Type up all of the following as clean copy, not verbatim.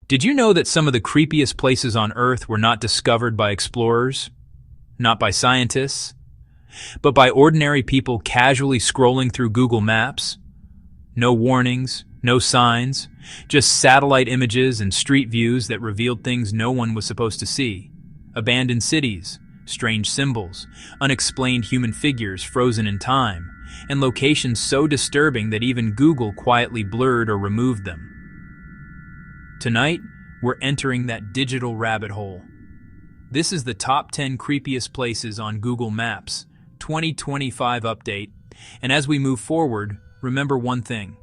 Did you know that some of the creepiest places on Earth were not discovered by explorers, not by scientists, but by ordinary people casually scrolling through Google Maps? No warnings, no signs, just satellite images and street views that revealed things no one was supposed to see. Abandoned cities, strange symbols, unexplained human figures frozen in time, and locations so disturbing that even Google quietly blurred or removed them. Tonight, we're entering that digital rabbit hole. This is the top 10 creepiest places on Google Maps 2025 update, and as we move forward, remember one thing.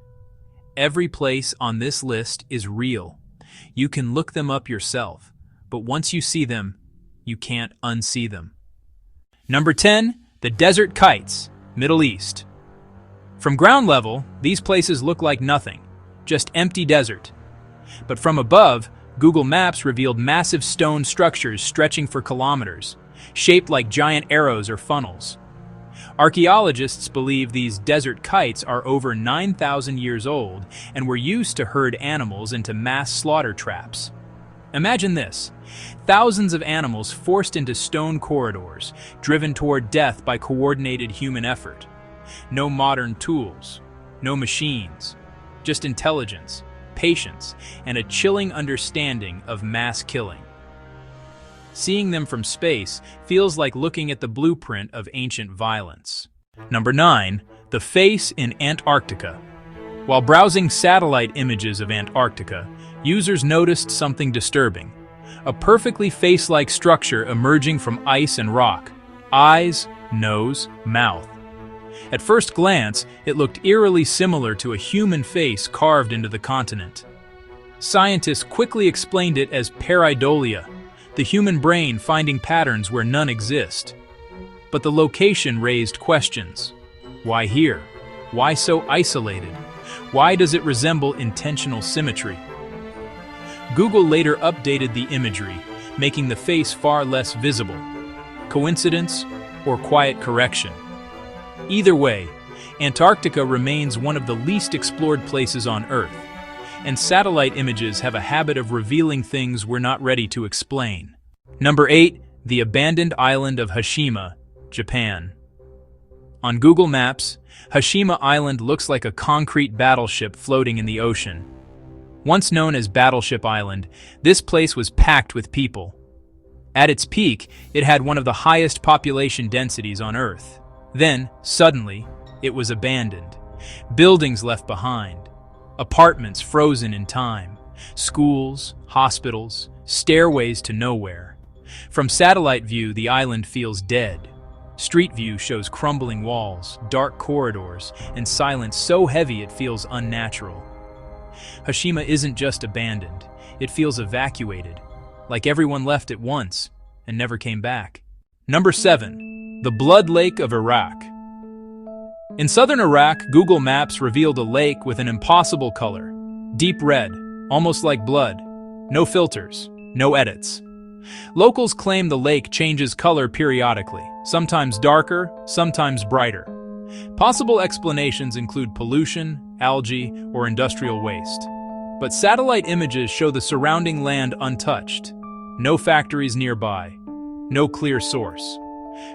Every place on this list is real. You can look them up yourself, but once you see them, you can't unsee them. Number 10, the Desert Kites, Middle East. From ground level, these places look like nothing, just empty desert. But from above, Google Maps revealed massive stone structures stretching for kilometers, shaped like giant arrows or funnels. Archaeologists believe these desert kites are over 9,000 years old and were used to herd animals into mass slaughter traps. Imagine this: thousands of animals forced into stone corridors, driven toward death by coordinated human effort. No modern tools, no machines, just intelligence, patience, and a chilling understanding of mass killing. Seeing them from space feels like looking at the blueprint of ancient violence. Number 9, the face in Antarctica. While browsing satellite images of Antarctica, users noticed something disturbing. A perfectly face-like structure emerging from ice and rock. Eyes, nose, mouth. At first glance, it looked eerily similar to a human face carved into the continent. Scientists quickly explained it as pareidolia, the human brain finding patterns where none exist. But the location raised questions. Why here? Why so isolated? Why does it resemble intentional symmetry? Google later updated the imagery, making the face far less visible. Coincidence or quiet correction? Either way, Antarctica remains one of the least explored places on Earth, and satellite images have a habit of revealing things we're not ready to explain. Number 8, the abandoned island of Hashima, Japan. On Google Maps, Hashima Island looks like a concrete battleship floating in the ocean. Once known as Battleship Island, this place was packed with people. At its peak, it had one of the highest population densities on Earth. Then, suddenly, it was abandoned. Buildings left behind. Apartments frozen in time. Schools, hospitals, stairways to nowhere. From satellite view, the island feels dead. Street view shows crumbling walls, dark corridors, and silence so heavy it feels unnatural. Hashima isn't just abandoned. It feels evacuated, like everyone left at once and never came back. Number 7. The Blood Lake of Iraq. In southern Iraq, Google Maps revealed a lake with an impossible color. Deep red, almost like blood. No filters, no edits. Locals claim the lake changes color periodically, sometimes darker, sometimes brighter. Possible explanations include pollution, algae, or industrial waste. But satellite images show the surrounding land untouched. No factories nearby. No clear source.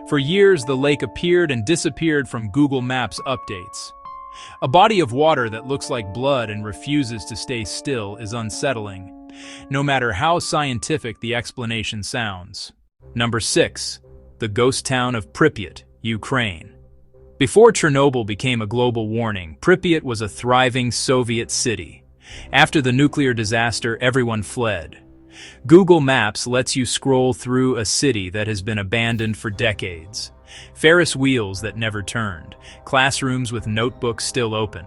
For years, the lake appeared and disappeared from Google Maps updates. A body of water that looks like blood and refuses to stay still is unsettling, no matter how scientific the explanation sounds. Number 6. The ghost town of Pripyat, Ukraine. Before Chernobyl became a global warning, Pripyat was a thriving Soviet city. After the nuclear disaster, everyone fled. Google Maps lets you scroll through a city that has been abandoned for decades. Ferris wheels that never turned, classrooms with notebooks still open,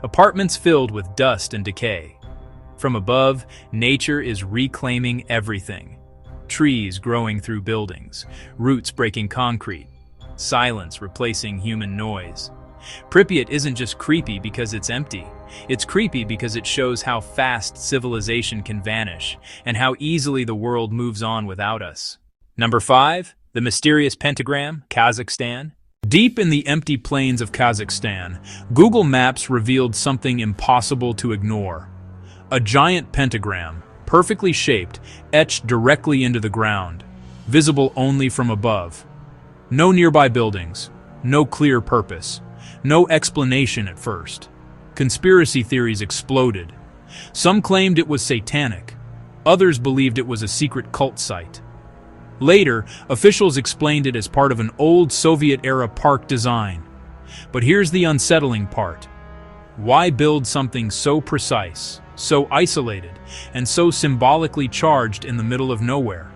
apartments filled with dust and decay. From above, nature is reclaiming everything. Trees growing through buildings, roots breaking concrete, silence replacing human noise. Pripyat isn't just creepy because it's empty. It's creepy because it shows how fast civilization can vanish and how easily the world moves on without us. Number 5. The mysterious Pentagram, Kazakhstan. Deep in the empty plains of Kazakhstan, Google Maps revealed something impossible to ignore. A giant pentagram, perfectly shaped, etched directly into the ground, visible only from above. No nearby buildings, no clear purpose, no explanation at first. Conspiracy theories exploded. Some claimed it was satanic. Others believed it was a secret cult site. Later, officials explained it as part of an old Soviet-era park design. But here's the unsettling part. Why build something so precise, so isolated, and so symbolically charged in the middle of nowhere?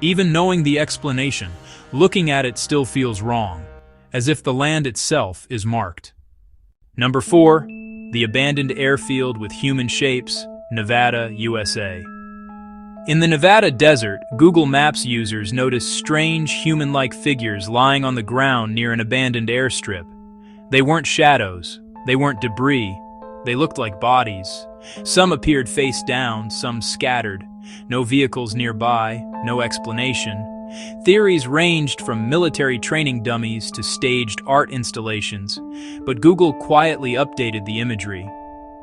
Even knowing the explanation, looking at it still feels wrong, as if the land itself is marked. Number 4. The abandoned airfield with human shapes, Nevada, USA. In the Nevada desert, Google Maps users noticed strange human-like figures lying on the ground near an abandoned airstrip. They weren't shadows, they weren't debris, they looked like bodies. Some appeared face down, some scattered. No vehicles nearby, no explanation. Theories ranged from military training dummies to staged art installations, but Google quietly updated the imagery.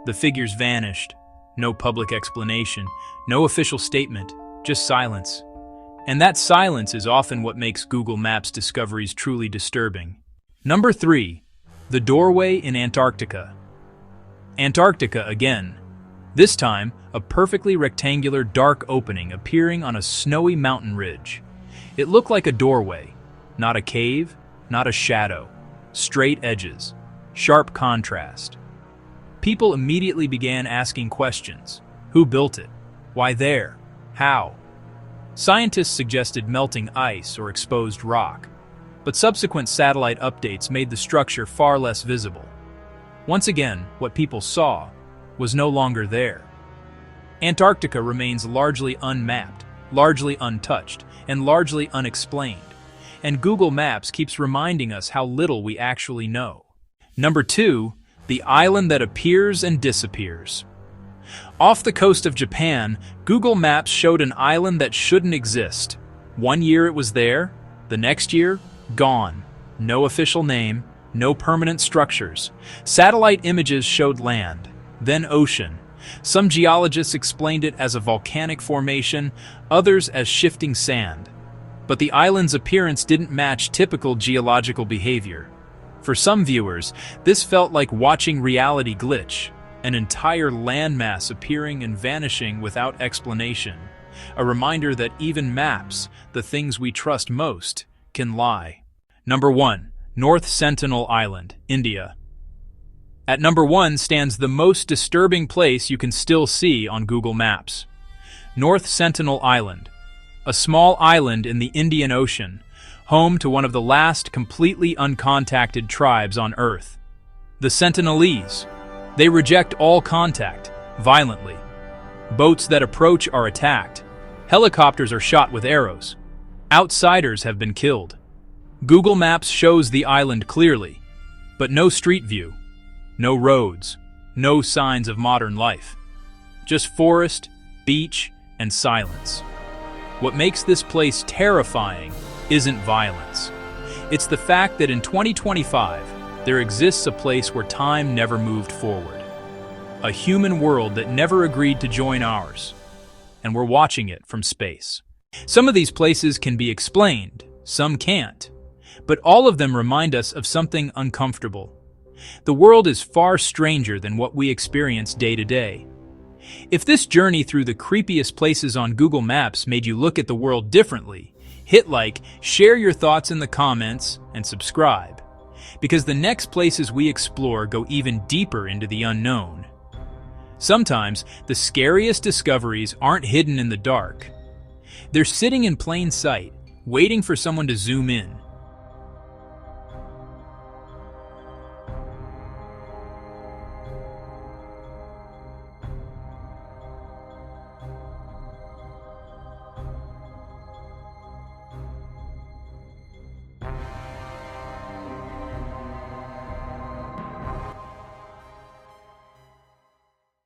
The figures vanished. No public explanation, no official statement, just silence. And that silence is often what makes Google Maps discoveries truly disturbing. Number 3. The doorway in Antarctica. Antarctica again. This time, a perfectly rectangular dark opening appearing on a snowy mountain ridge. It looked like a doorway, not a cave, not a shadow. Straight edges, sharp contrast. People immediately began asking questions. Who built it? Why there? How? Scientists suggested melting ice or exposed rock, but subsequent satellite updates made the structure far less visible. Once again, what people saw was no longer there. Antarctica remains largely unmapped, largely untouched, and largely unexplained, and Google Maps keeps reminding us how little we actually know. Number 2. The island that appears and disappears. Off the coast of Japan, Google Maps showed an island that shouldn't exist. One year it was there, the next year, gone. No official name, no permanent structures. Satellite images showed land, then ocean. Some geologists explained it as a volcanic formation, others as shifting sand. But the island's appearance didn't match typical geological behavior. For some viewers, this felt like watching reality glitch, an entire landmass appearing and vanishing without explanation. A reminder that even maps, the things we trust most, can lie. Number 1. North Sentinel Island, India. At number 1 stands the most disturbing place you can still see on Google Maps. North Sentinel Island, a small island in the Indian Ocean, home to one of the last completely uncontacted tribes on Earth. The Sentinelese. They reject all contact, violently. Boats that approach are attacked. Helicopters are shot with arrows. Outsiders have been killed. Google Maps shows the island clearly, but no street view, no roads, no signs of modern life. Just forest, beach, and silence. What makes this place terrifying isn't violence. It's the fact that in 2025, there exists a place where time never moved forward. A human world that never agreed to join ours. And we're watching it from space. Some of these places can be explained, some can't. But all of them remind us of something uncomfortable. The world is far stranger than what we experience day to day. If this journey through the creepiest places on Google Maps made you look at the world differently, hit like, share your thoughts in the comments, and subscribe. Because the next places we explore go even deeper into the unknown. Sometimes, the scariest discoveries aren't hidden in the dark. They're sitting in plain sight, waiting for someone to zoom in.